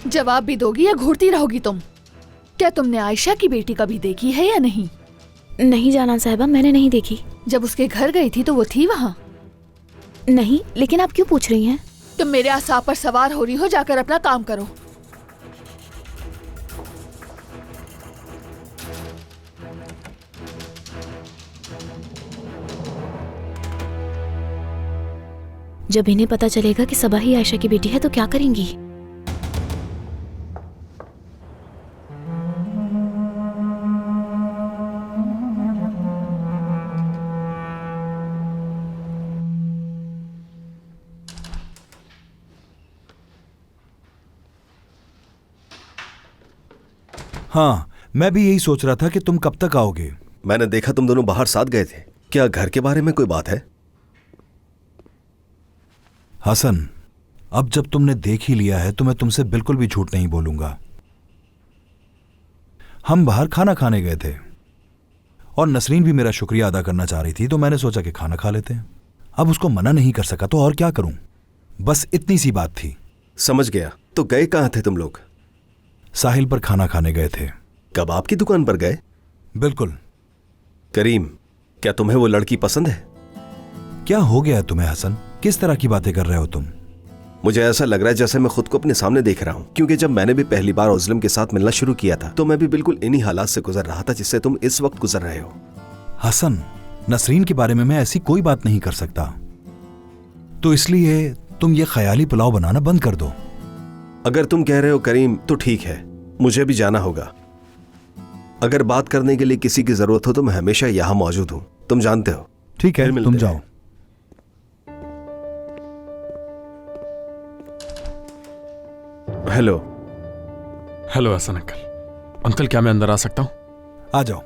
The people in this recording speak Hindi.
जवाब भी दोगी या घूरती रहोगी तुम? क्या तुमने आयशा की बेटी कभी देखी है या नहीं? नहीं जाना साहिबा, मैंने नहीं देखी। जब उसके घर गई थी तो वो थी वहाँ? नहीं, लेकिन आप क्यों पूछ रही हैं? तुम मेरे आसाब पर सवार हो रही हो, जाकर अपना काम करो। जब इन्हें पता चलेगा कि सबा ही आयशा की बेटी है तो क्या करेंगी? हाँ, मैं भी यही सोच रहा था कि तुम कब तक आओगे। मैंने देखा तुम दोनों बाहर साथ गए थे। क्या घर के बारे में कोई बात है? हसन, अब जब तुमने देख ही लिया है तो मैं तुमसे बिल्कुल भी झूठ नहीं बोलूंगा। हम बाहर खाना खाने गए थे और नसरीन भी मेरा शुक्रिया अदा करना चाह रही थी, तो मैंने सोचा कि खाना खा लेते हैं। अब उसको मना नहीं कर सका तो और क्या करूं। बस इतनी सी बात थी। समझ गया। तो गए कहाँ थे तुम लोग? साहिल पर खाना खाने गए थे। कबाब की दुकान पर गए? बिल्कुल। करीम, क्या तुम्हें वो लड़की पसंद है? क्या हो गया तुम्हें हसन? किस तरह की बातें कर रहे हो तुम? मुझे ऐसा लग रहा है जैसे मैं खुद को अपने सामने देख रहा हूं, क्योंकि जब मैंने भी पहली बार उज़लम के साथ मिलना शुरू किया था तो मैं भी बिल्कुल इन्हीं हालात से गुजर रहा था जिससे तुम इस वक्त गुजर रहे हो। हसन, नसरीन के बारे में मैं ऐसी कोई बात नहीं कर सकता, तो इसलिए तुम ये ख्याली पुलाव बनाना बंद कर दो। अगर तुम कह रहे हो करीम तो ठीक है, मुझे भी जाना होगा। अगर बात करने के लिए किसी की जरूरत हो तो मैं हमेशा यहां मौजूद हूं, तुम जानते हो। ठीक है, तुम जाओ। Hello. Hello Hasan uncle. Uncle, क्या मैं अंदर आ सकता हूं? आ जाओ।